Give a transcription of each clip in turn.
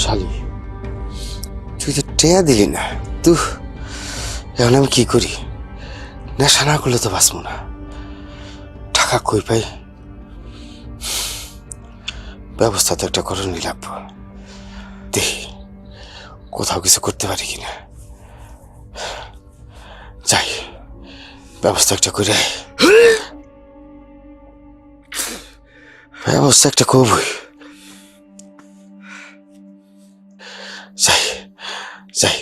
শালি, তুই তো টেয়া দিলি না। তুই এখন আমি কি করি? নেশা না করলে তো বাঁচবো না। টাকা কই পাই? ব্যবস্থা তো একটা করণই লাগবো। দেখি কোথাও কিছু করতে পারি কিনা। যাই, ব্যবস্থা একটা করে ব্যবস্থা একটা করবই। যাই যাই।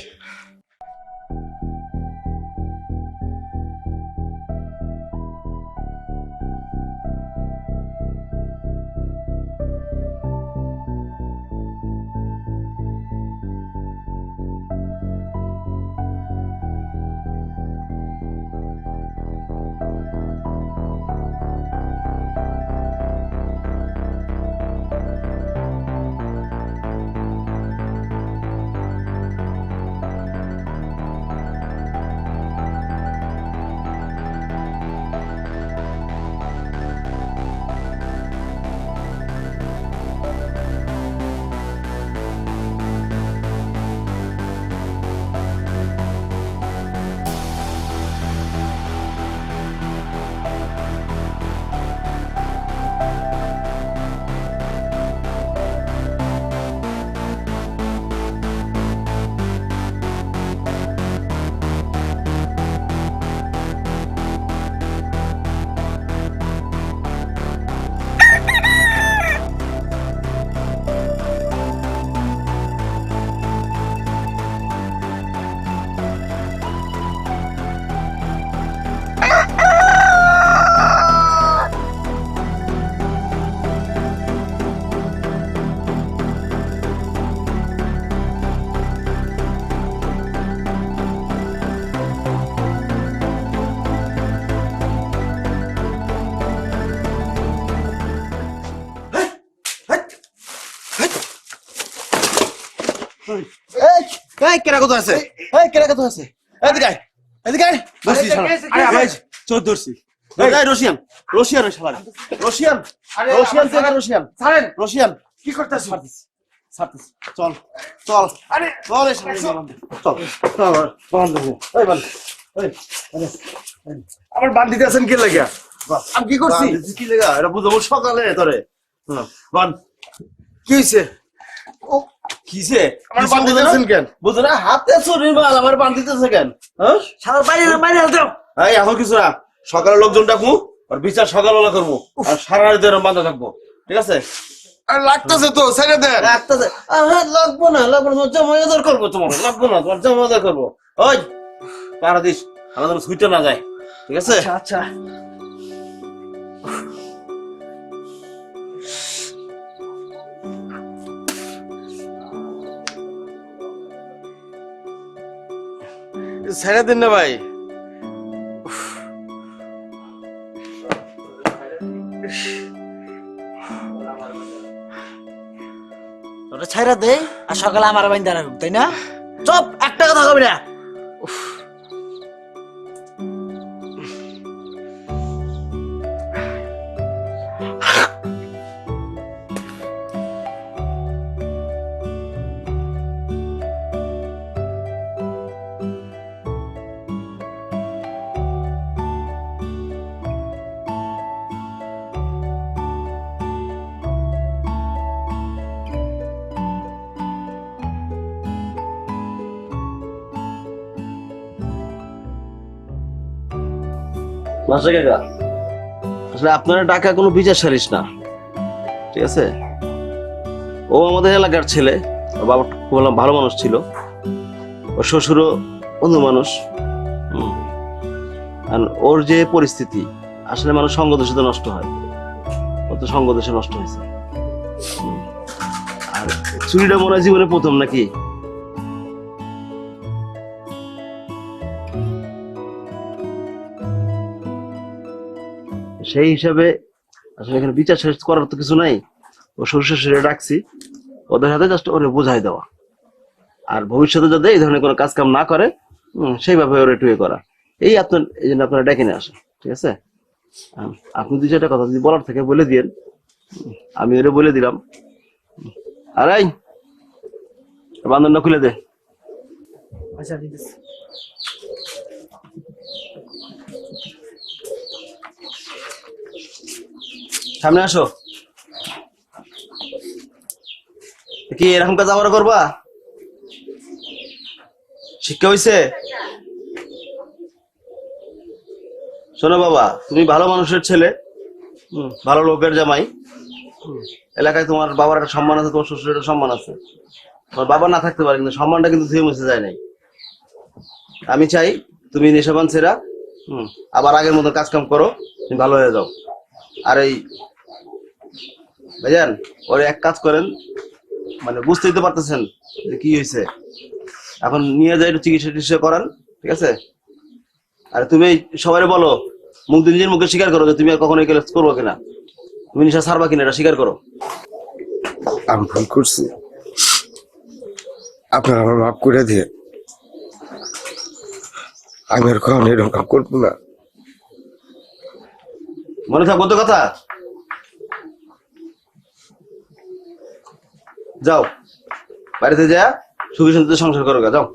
কেনা কত আছে? কেনা কত আছে? এদিকে আয়, এদিকে আয়। ধরছি শালা। আরে চোর ধরছি। এই রশিয়ান, রশিয়ান ওই শালা। রশিয়ান, রশিয়ান থেকে রশিয়ান। ছাড়েন, রশিয়ান। কি করতেছিস? ছাড়তেছি। চল, চল। আরে চল এই শালা। চল, চল। বন্ধ হো। এই বল। এই, আমার বান্দিতে আছেন কি লাগা? আমি কি করছি? কি লাগা? এটা বুঝাবো সকালে তোরে। বান। কি হইছে? ও কিসে আমার বান্ধিতেছেন কেন? বুঝো না হাতে চুরির মাল আমার বান্ধিতেছে কেন? হ্যাঁ সারা বাইরে বাইরে দাও। এই এখন কিছু না, সকালে লোকজন ডাকবো আর বিচার সকালবেলা করবো আর সারা রাত ধরে বাঁধা থাকবো, ঠিক আছে? আর লাগতেছে তো, ছেড়ে দেন। লাগতেছে? লাগবো না, লাগবো না, জমাদার করবো তোমার, লাগবো না তোমার, জমাদার করবো। ওই পাড়া দিস, আমাদের ছুটে না যায়, ঠিক আছে? আচ্ছা ছেড়ে দিন না ভাই। ওটা ছাইরা দে আর সকালে আমার বাইন্দা রাখুন, তাই না? চুপ, একটা কথা কবি না। মাস্টার কাকা, আসলে আপনারা ডাকা কোনো বিচার সালিস না, ঠিক আছে? ও আমাদের এলাকার ছেলে, ওর বাবা খুব ভালো মানুষ ছিল, ওর শ্বশুরও অন্য মানুষ। আর ওর যে পরিস্থিতি, আসলে মানুষ সঙ্গ দোষে নষ্ট হয়, ও তো সঙ্গ দোষে নষ্ট হয়েছে। আর চুরিটা মনে হয় জীবনে প্রথম নাকি? সেই হিসাবে আসলে এখানে বিচার শেষ করার তো কিছু নাই। ও শ্বশুর শাশুড়ি ডাকছি, ওদের হাতে জাস্ট ওরে বোঝাই দেওয়া, আর ভবিষ্যতে যাতে এই ধরনের কোনো কাজ কাম না করে সেইভাবে ওরে টুয়ে করা, এই আপনার এই জন্য আপনারা ডেকে নিয়ে আসেন, ঠিক আছে? আপনি দুই চারটা কথা যদি বলার থেকে বলে দিয়েন, আমি ওরে বলে দিলাম। আর বান্ধনটা খুলে দে। আচ্ছা দিতেছি। সামনে আসো। কি এরকম কাজ আবার করবা? শিক্ষা হইছে? শোনো বাবা, তুমি ভালো মানুষের ছেলে, ভালো লোকের জামাই। এলাকায় তোমার বাবার একটা সম্মান আছে, তোমার শ্বশুরের একটা সম্মান আছে। তোমার বাবা না থাকতে পারে, কিন্তু সম্মানটা কিন্তু ধুয়ে মুছে যায় নাই। আমি চাই তুমি নেশাবান ছেড়া আবার আগের মতো কাজ কাম করো, তুমি ভালো হয়ে যাও। আর এই ভাইজান, ওর এক কাজ করেন, মানে বুঝতেই তো পারতেছেন যে কি হয়েছে। এখন নিয়ে যাই একটু চিকিৎসা টিকিৎসা করান, ঠিক আছে? আর তুমি সবাই বলো, মুখ দিয়ে নিজের মুখে স্বীকার করো যে তুমি আর কখনো এই কাজ করবো কিনা, তুমি নেশা ছাড়বা কিনা, এটা স্বীকার করো। আমি ভুল করছি, আপনার আমার মাফ করে দিয়ে, আমি আর কখনো এরকম কাম করবো না। মনে থাকবো তো কথা? যাও বাড়িতে যা সুখী শান্তিতে সংসার করো গা, যাও।